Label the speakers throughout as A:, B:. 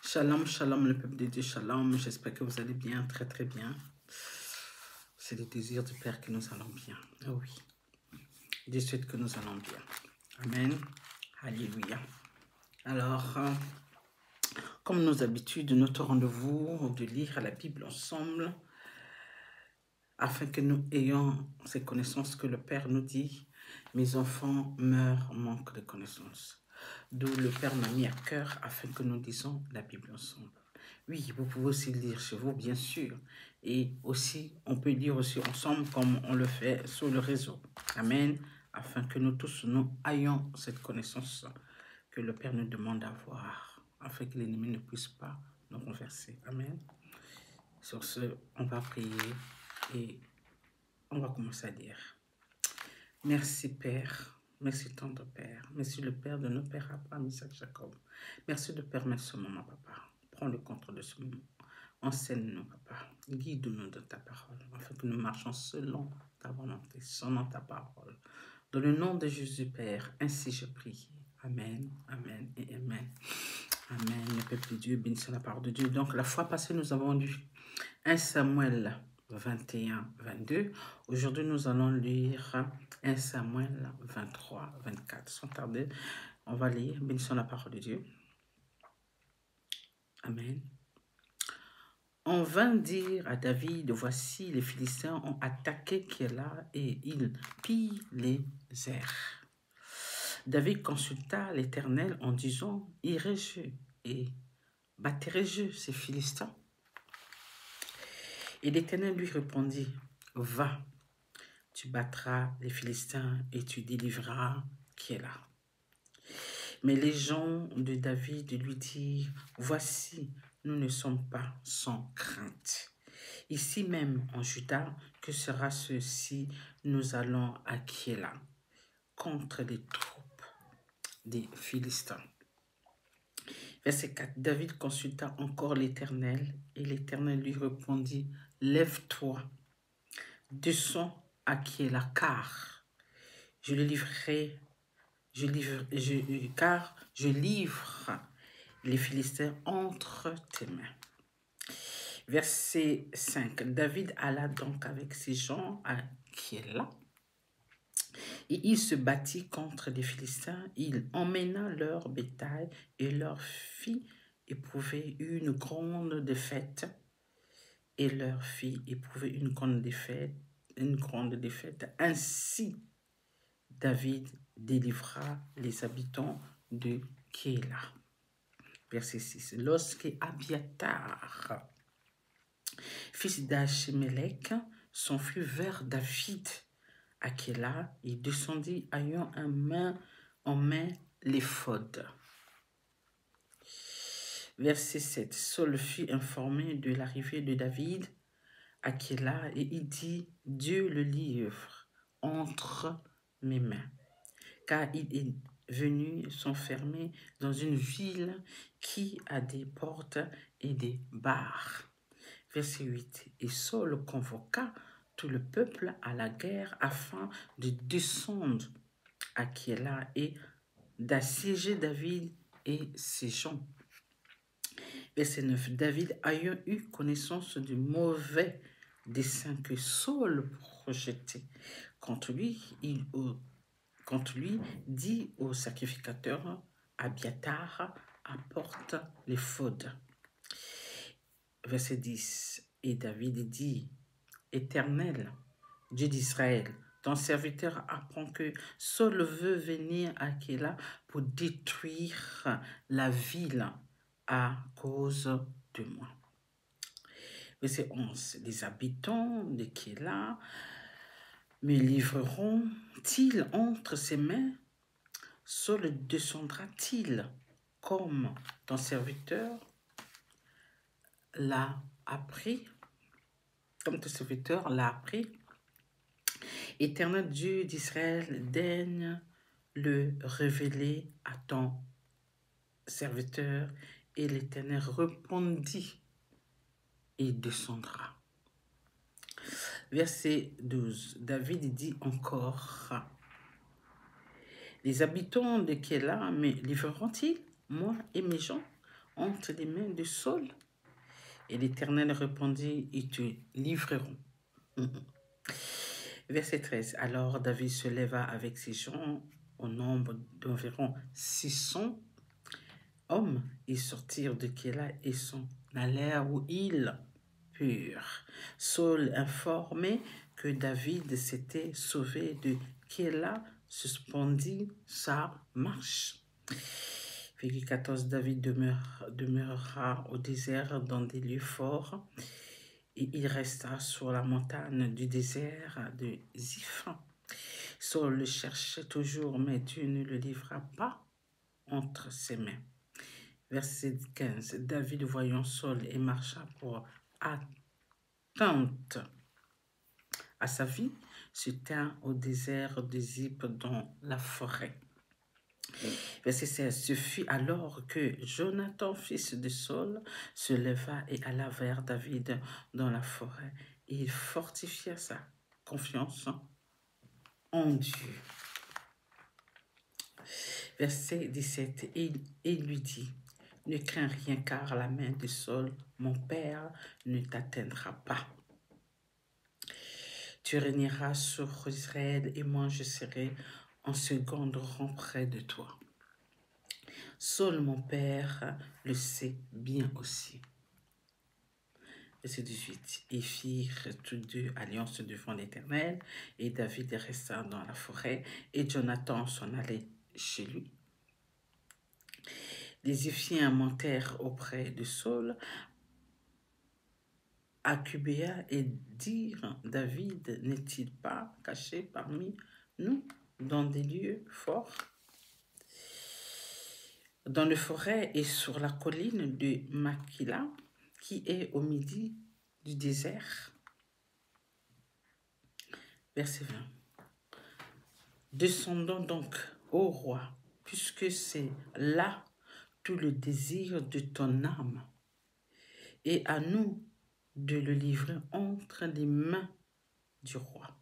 A: Shalom, shalom, le peuple de Dieu, shalom. J'espère que vous allez bien, très très bien. C'est le désir du Père que nous allons bien. Oh oui. Dieu souhaite que nous allons bien. Amen. Alléluia. Alors, comme nos habitudes, notre rendez-vous de lire la Bible ensemble, afin que nous ayons ces connaissances que le Père nous dit, mes enfants meurent, manquent de connaissances. D'où le Père m'a mis à cœur afin que nous lisons la Bible ensemble. Oui, vous pouvez aussi lire chez vous, bien sûr. Et aussi, on peut lire aussi ensemble comme on le fait sur le réseau. Amen. Afin que nous tous, nous ayons cette connaissance que le Père nous demande d'avoir. Afin que l'ennemi ne puisse pas nous renverser. Amen. Sur ce, on va prier et on va commencer à lire. Merci Père. Merci tendre Père. Merci le Père de nos pères Abraham, Isaac, Jacob. Merci de permettre ce moment, Papa. Prends le contrôle de ce moment. Enseigne-nous, Papa. Guide-nous dans ta parole, afin que nous marchions selon ta volonté, selon ta parole. Dans le nom de Jésus, Père, ainsi je prie. Amen, amen et amen. Amen. Le peuple de Dieu, bénissons la parole de Dieu. Donc, la fois passée, nous avons lu 1 Samuel 21, 22. Aujourd'hui, nous allons lire 1 Samuel 23, 24. Sans tarder, on va lire. Bénissons la parole de Dieu. Amen. On vint dire à David, voici les Philistins ont attaqué Kéla et ils pillent les airs. David consulta l'Éternel en disant, irai-je et bâtirai-je ces Philistins? Et l'Éternel lui répondit, va, tu battras les Philistins et tu délivreras Kéla. Mais les gens de David lui dirent, voici, nous ne sommes pas sans crainte. Ici même en Juda, que sera ceci? Nous allons à Kéla contre les troupes des Philistins. Verset 4. David consulta encore l'Éternel et l'Éternel lui répondit, lève-toi, descends à Kéla, car je livre les Philistins entre tes mains. Verset 5. David alla donc avec ses gens à Kéla et il se battit contre les Philistins. Il emmena leur bétail et leur fit éprouver une grande défaite. Ainsi, David délivra les habitants de Kéla. Verset 6. Lorsque Abiatar, fils d'Achimélec, s'enfuit vers David à Kéla, il descendit ayant en main l'éphod. Verset 7. Saul fut informé de l'arrivée de David à Kéla et il dit, Dieu le livre entre mes mains, car il est venu s'enfermer dans une ville qui a des portes et des barres. Verset 8. Et Saul convoqua tout le peuple à la guerre afin de descendre à Kéla et d'assiéger David et ses gens. Verset 9. David ayant eu connaissance du mauvais dessein que Saul projetait contre lui, dit au sacrificateur Abiatar, apporte l'éphod. Verset 10. Et David dit, Éternel, Dieu d'Israël, ton serviteur apprend que Saul veut venir à Kéla pour détruire la ville à cause de moi. Verset 11. Les habitants de Kéla me livreront-ils entre ses mains? Saul descendra-t-il comme ton serviteur l'a appris? Comme ton serviteur l'a appris? Éternel Dieu d'Israël, daigne le révéler à ton serviteur. Et l'Éternel répondit et descendra. Verset 12. David dit encore, les habitants de Kéla me livreront-ils, moi et mes gens, entre les mains de Saul? Et l'Éternel répondit, ils te livreront. Verset 13. Alors David se leva avec ses gens au nombre d'environ 600 hommes. Ils sortirent de Kéla et s'en allèrent où ils purent. Saul, informé que David s'était sauvé de Kéla, suspendit sa marche. Verset 14. David demeura au désert dans des lieux forts. Et il resta sur la montagne du désert de Ziph. Saul le cherchait toujours, mais Dieu ne le livra pas entre ses mains. Verset 15. David, voyant Saul, et marcha pour attente à sa vie, se tint au désert de Ziph dans la forêt. Verset 16. Ce fut alors que Jonathan, fils de Saul, se leva et alla vers David dans la forêt. Et il fortifia sa confiance en Dieu. Verset 17. Et il lui dit, ne crains rien, car la main de Saul, mon père, ne t'atteindra pas. Tu régneras sur Israël et moi je serai en second rang près de toi. Saul, mon père, le sait bien aussi. Verset 18. Ils firent tous deux alliance devant l'Éternel, et David resta dans la forêt, et Jonathan s'en allait chez lui. Les Éphésiens montèrent auprès de Saul à Gibéa et dirent, David n'est-il pas caché parmi nous dans des lieux forts, dans les forêts et sur la colline de Makila, qui est au midi du désert? Verset 20. Descendons donc, ô roi, puisque c'est là tout le désir de ton âme, et à nous de le livrer entre les mains du roi.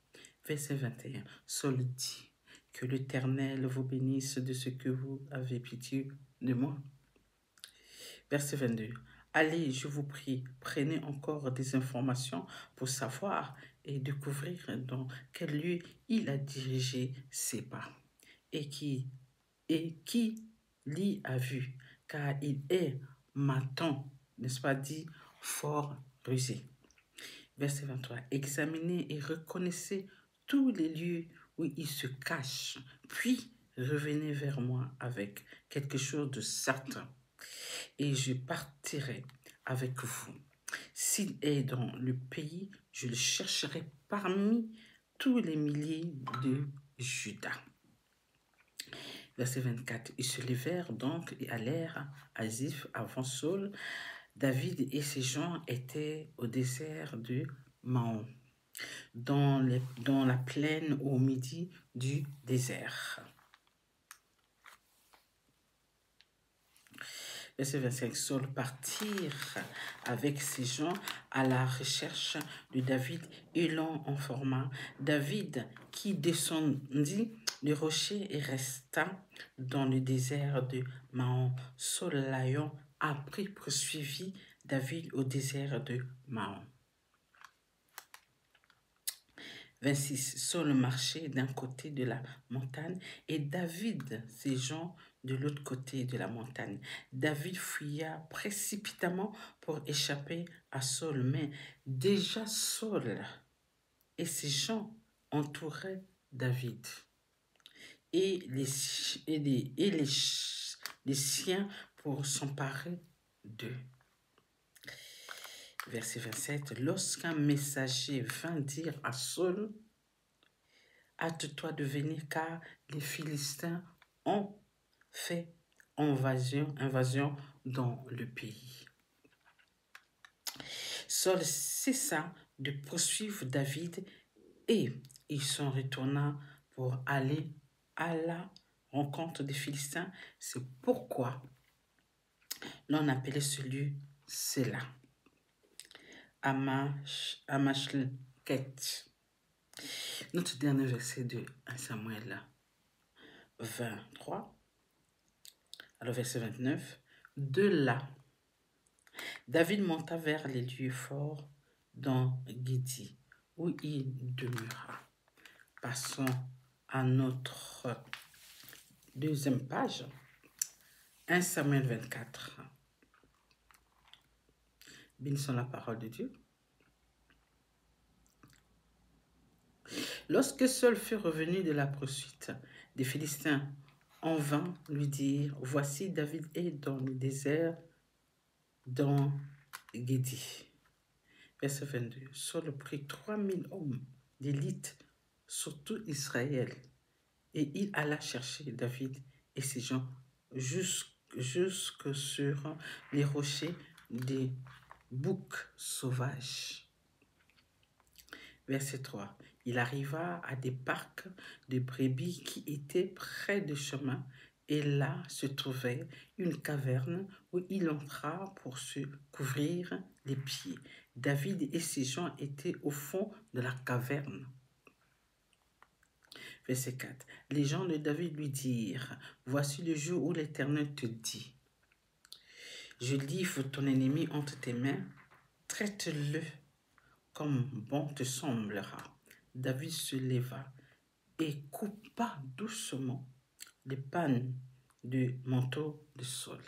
A: Verset 21. Saul dit, que l'Éternel vous bénisse de ce que vous avez pitié de moi. Verset 22. Allez, je vous prie, prenez encore des informations pour savoir et découvrir dans quel lieu il a dirigé ses pas et qui l'y a vu, car il est maintenant, n'est-ce pas dit, fort rusé. Verset 23. Examinez et reconnaissez tous les lieux où il se cache, puis revenez vers moi avec quelque chose de certain, et je partirai avec vous. S'il est dans le pays, je le chercherai parmi tous les milliers de Juda. Verset 24. Ils se levèrent donc et allèrent à Ziph avant Saul. David et ses gens étaient au désert de Maon, dans la plaine au midi du désert. Verset 25. Saul partirent avec ses gens à la recherche de David et l'en informa. David, qui descendit le rocher et resta dans le désert de Maon. Saul l'ayant appris poursuivit David au désert de Maon. 26. Saul marchait d'un côté de la montagne et David, ses gens, de l'autre côté de la montagne. David fuya précipitamment pour échapper à Saul, mais déjà Saul et ses gens entouraient David et les siens pour s'emparer d'eux. Verset 27. Lorsqu'un messager vint dire à Saul, hâte-toi de venir car les Philistins ont fait invasion dans le pays. Saul cessa de poursuivre David et il s'en retourna pour aller à la rencontre des Philistins. C'est pourquoi l'on appelait ce lieu Séla. Amashket. Notre dernier verset de 1 Samuel 23, alors verset 29. De là, David monta vers les lieux forts dans Guédi, où il demeura. Passons à notre deuxième page, 1 Samuel 24. Bénissons la parole de Dieu. Lorsque Saul fut revenu de la poursuite des Philistins, on vint lui dire, voici David est dans le désert, dans Guédi. Verset 22. Saul prit 3000 hommes d'élite sur tout Israël, et il alla chercher David et ses gens jusque sur les rochers des boucs sauvages. Verset 3. Il arriva à des parcs de brebis qui étaient près du chemin, et là se trouvait une caverne où il entra pour se couvrir les pieds. David et ses gens étaient au fond de la caverne. Verset 4. Les gens de David lui dirent, voici le jour où l'Éternel te dit, je livre ton ennemi entre tes mains, traite-le comme bon te semblera. David se leva et coupa doucement les pannes du manteau de Saul.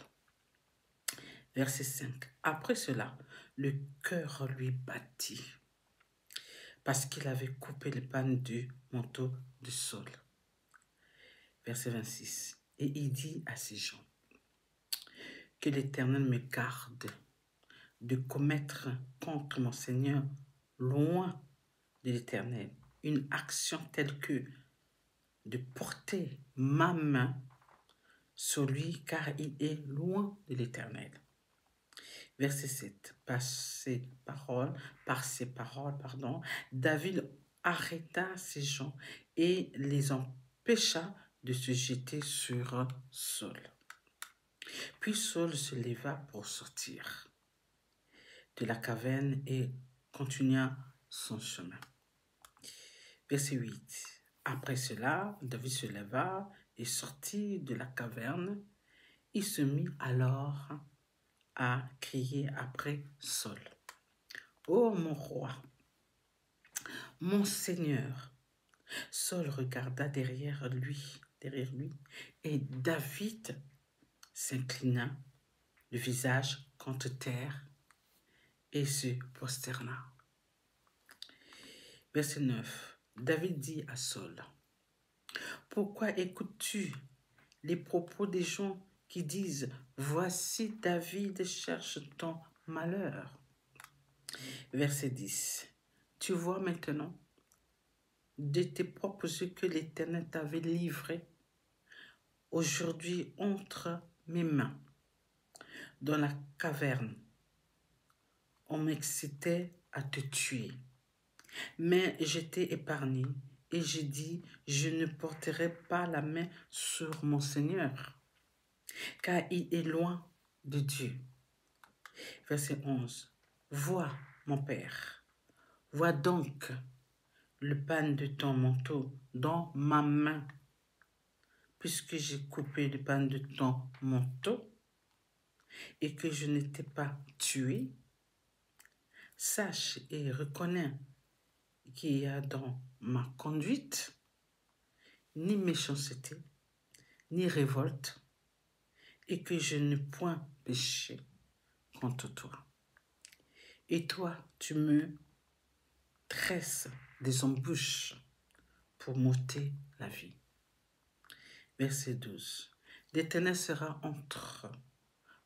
A: Verset 5. Après cela, le cœur lui battit, parce qu'il avait coupé les pannes du manteau de Saul. Verset 26. Et il dit à ses gens, que l'Éternel me garde de commettre contre mon Seigneur, loin de l'Éternel, une action telle que de porter ma main sur lui, car il est loin de l'Éternel. Verset 7. Par ces paroles, David arrêta ses gens et les empêcha de se jeter sur Saul. Puis Saul se leva pour sortir de la caverne et continua son chemin. Verset 8. Après cela, David se leva et sortit de la caverne. Il se mit alors à crier après Saul. Ô mon roi, mon Seigneur. Saul regarda derrière lui, et David s'inclina le visage contre terre et se prosterna. Verset 9. David dit à Saul, pourquoi écoutes-tu les propos des gens qui disent, voici David cherche ton malheur? Verset 10. Tu vois maintenant de tes propres yeux que l'Éternel t'avait livré aujourd'hui entre mes mains. Dans la caverne, on m'excitait à te tuer. Mais j'étais épargné et j'ai dit, je ne porterai pas la main sur mon Seigneur, car il est loin de Dieu. Verset 11. Vois, mon Père, vois donc le pan de ton manteau dans ma main, puisque j'ai coupé le pan de ton manteau et que je ne t'ai pas tué. Sache et reconnais qu'il y a dans ma conduite ni méchanceté, ni révolte, et que je n'ai point péché contre toi. Et toi, tu me tresses des embûches pour m'ôter la vie. Verset 12. L'Éternel sera entre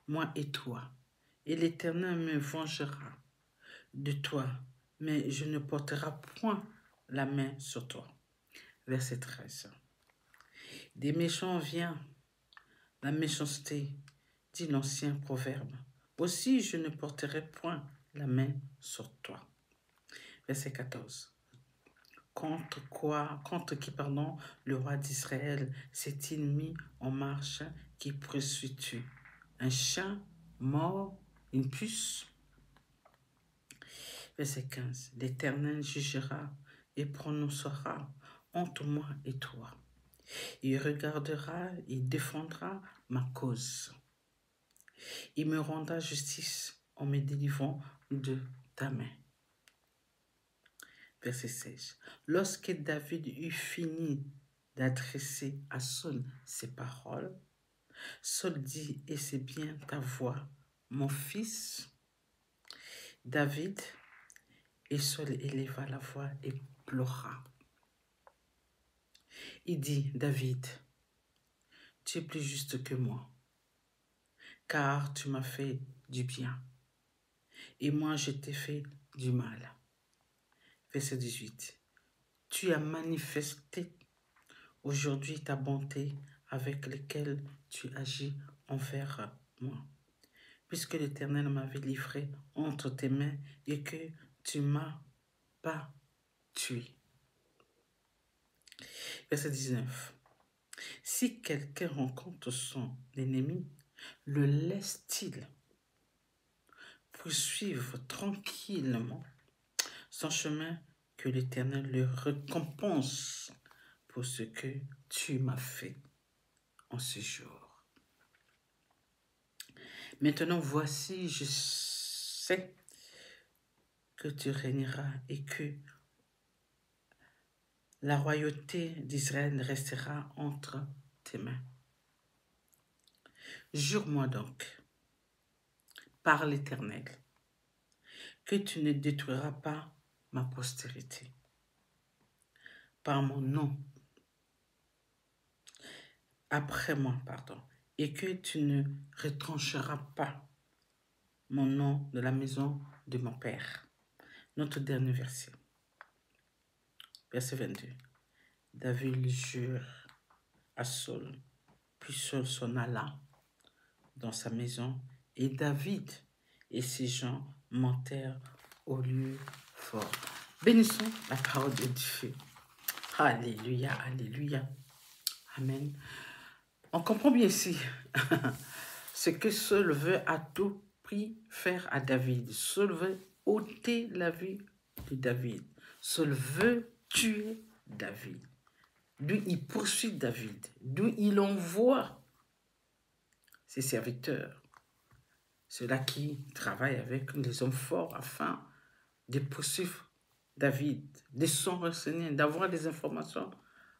A: moi et toi, et l'Éternel me vengera de toi, mais je ne porterai point la main sur toi. Verset 13. Des méchants vient la méchanceté, dit l'ancien proverbe. Aussi je ne porterai point la main sur toi. Verset 14. Contre qui, le roi d'Israël s'est-il mis en marche, qui poursuit-tu? Un chat mort, une puce? Verset 15. L'Éternel jugera et prononcera entre moi et toi. Il regardera, il défendra ma cause. Il me rendra justice en me délivrant de ta main. Verset 16. Lorsque David eut fini d'adresser à Saul ces paroles, Saul dit, et c'est bien ta voix, mon fils. David, et Saul éleva la voix et pleura. Il dit, David, tu es plus juste que moi, car tu m'as fait du bien, et moi je t'ai fait du mal. Verset 18. Tu as manifesté aujourd'hui ta bonté avec laquelle tu agis envers moi, puisque l'Éternel m'avait livré entre tes mains et que tu ne m'as pas tué. Verset 19. Si quelqu'un rencontre son ennemi, le laisse-t-il poursuivre tranquillement son chemin, que l'Éternel le récompense pour ce que tu m'as fait en ce jour. Maintenant, voici, je sais que tu régneras et que la royauté d'Israël restera entre tes mains. Jure-moi donc, par l'Éternel, que tu ne détruiras pas ma postérité, par mon nom, après moi, et que tu ne retrancheras pas mon nom de la maison de mon père. Notre dernier verset. Verset 22. David jure à Saul, puis Saul s'en alla dans sa maison, et David et ses gens montèrent au lieu fort. Bénissons la parole de Dieu. Alléluia, alléluia. Amen. On comprend bien ici ce que Saul veut à tout prix faire à David. Saul veut ôter la vie de David. Saul veut tuer David. Lui, il poursuit David. Lui, il envoie ses serviteurs, ceux-là qui travaillent avec les hommes forts afin de poursuivre David, de s'en renseigner, d'avoir des informations.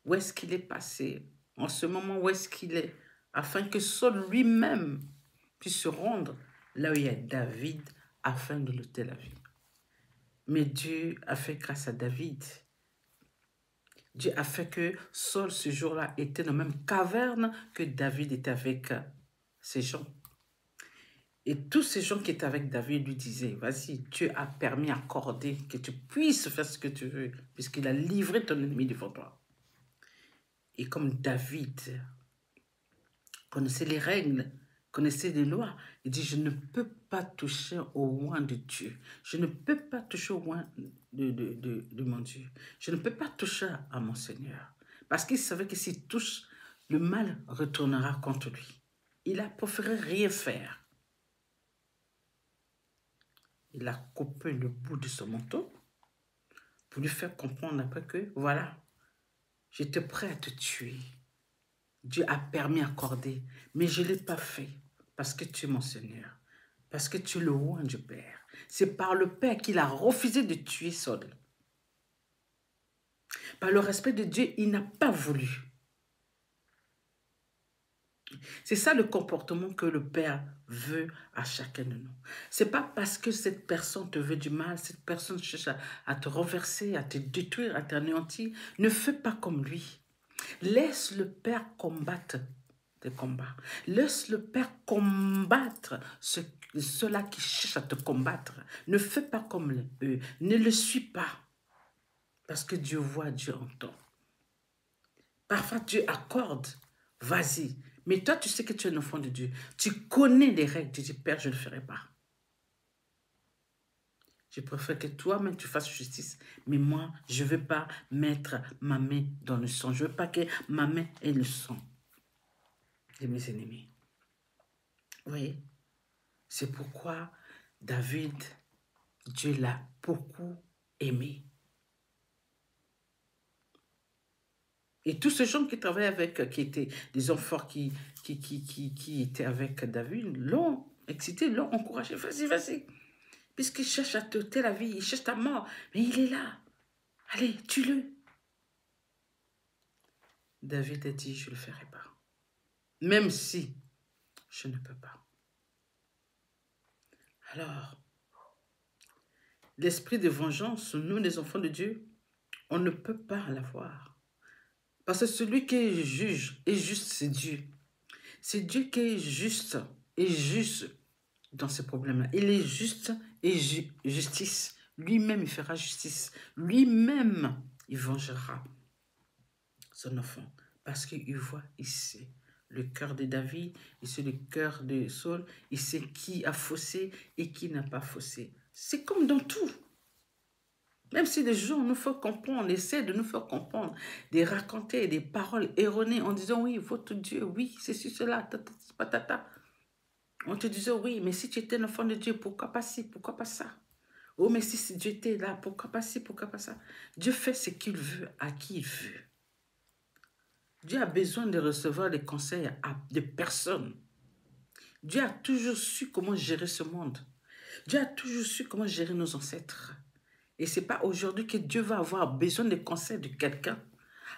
A: Où est-ce qu'il est passé? En ce moment, où est-ce qu'il est? Afin que Saul lui-même puisse se rendre là où il y a David afin de l'ôter la vie. Mais Dieu a fait grâce à David. Dieu a fait que Saul, ce jour-là, était dans la même caverne que David était avec ses gens. Et tous ces gens qui étaient avec David lui disaient, vas-y, Dieu a permis, accordé que tu puisses faire ce que tu veux, puisqu'il a livré ton ennemi devant toi. Et comme David connaissait les règles, connaissait les lois, il dit, je ne peux pas toucher au oint de Dieu. Je ne peux pas toucher au oint de mon Dieu. Je ne peux pas toucher à mon Seigneur. Parce qu'il savait que s'il touche, le mal retournera contre lui. Il a préféré rien faire. Il a coupé le bout de son manteau pour lui faire comprendre après que, voilà, j'étais prêt à te tuer. Dieu a permis, accordé, mais je ne l'ai pas fait parce que tu es mon Seigneur, parce que tu es le roi du Père. C'est par le Père qu'il a refusé de tuer Saul. Par le respect de Dieu, il n'a pas voulu. C'est ça le comportement que le Père veut à chacun de nous. Ce n'est pas parce que cette personne te veut du mal, cette personne cherche à te renverser, à te détruire, à t'anéantir. Ne fais pas comme lui. Laisse le Père combattre tes combats. Laisse le Père combattre ceux-là qui cherchent à te combattre. Ne fais pas comme eux. Ne le suis pas. Parce que Dieu voit, Dieu entend. Parfois, Dieu accorde. Vas-y. Mais toi, tu sais que tu es un enfant de Dieu. Tu connais les règles. Tu dis, Père, je ne le ferai pas. Je préfère que toi-même, tu fasses justice. Mais moi, je ne veux pas mettre ma main dans le sang. Je ne veux pas que ma main ait le sang de mes ennemis. Oui. C'est pourquoi David, Dieu l'a beaucoup aimé. Et tous ces gens qui travaillaient avec, qui étaient des hommes forts qui étaient avec David, l'ont excités, l'ont encouragé. Vas-y, vas-y. Puisqu'il cherche à t'ôter la vie, il cherche ta mort. Mais il est là. Allez, tue-le. David a dit, je ne le ferai pas. Même si je ne peux pas. Alors, l'esprit de vengeance, nous les enfants de Dieu, on ne peut pas l'avoir. Parce que celui qui juge est juste, c'est Dieu. C'est Dieu qui est juste dans ces problèmes-là. Il est juste et justice. Lui-même, il fera justice. Lui-même, il vengera son enfant. Parce qu'il voit, il sait le cœur de David, il sait le cœur de Saul, il sait qui a faussé et qui n'a pas faussé. C'est comme dans tout. Même si les gens nous font comprendre, essaient de nous faire comprendre, de raconter des paroles erronées en disant oui, votre Dieu, oui, c'est cela, patata. On te disait oui, mais si tu étais un enfant de Dieu, pourquoi pas ci, pourquoi pas ça? Oh, mais si Dieu était là, pourquoi pas ci, pourquoi pas ça? Dieu fait ce qu'il veut, à qui il veut. Dieu a besoin de recevoir des conseils de personnes. Dieu a toujours su comment gérer ce monde. Dieu a toujours su comment gérer nos ancêtres. Et ce n'est pas aujourd'hui que Dieu va avoir besoin des conseils de quelqu'un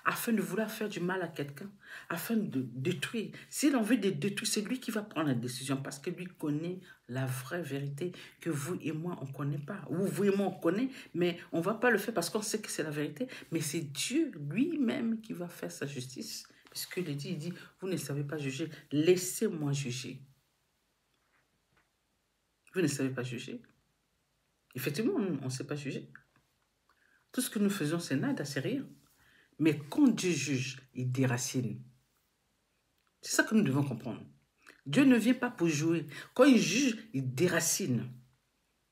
A: afin de vouloir faire du mal à quelqu'un, afin de détruire. S'il a envie de détruire, c'est lui qui va prendre la décision parce que lui connaît la vraie vérité que vous et moi, on ne connaît pas. Ou vous et moi, on connaît, mais on ne va pas le faire parce qu'on sait que c'est la vérité. Mais c'est Dieu lui-même qui va faire sa justice. Puisqu'il dit, vous ne savez pas juger, laissez-moi juger. Vous ne savez pas juger. Effectivement, on ne sait pas juger. Tout ce que nous faisons, c'est nada, c'est rien. Mais quand Dieu juge, il déracine. C'est ça que nous devons comprendre. Dieu ne vient pas pour jouer. Quand il juge, il déracine.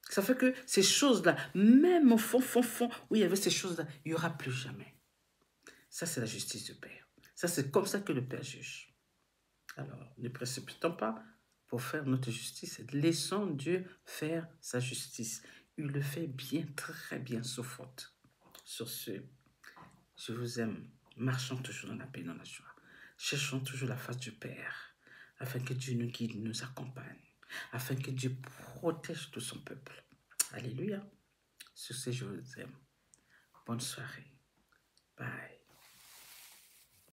A: Ça fait que ces choses-là, même au fond, où il y avait ces choses-là, il n'y aura plus jamais. Ça, c'est la justice du Père. Ça, c'est comme ça que le Père juge. Alors, ne précipitons pas pour faire notre justice. Laissons Dieu faire sa justice. Il le fait bien, très bien, sauf faute. Sur ce, je vous aime. Marchons toujours dans la paix, dans la joie. Cherchons toujours la face du Père, afin que Dieu nous guide, nous accompagne, afin que Dieu protège tout son peuple. Alléluia. Sur ce, je vous aime. Bonne soirée. Bye.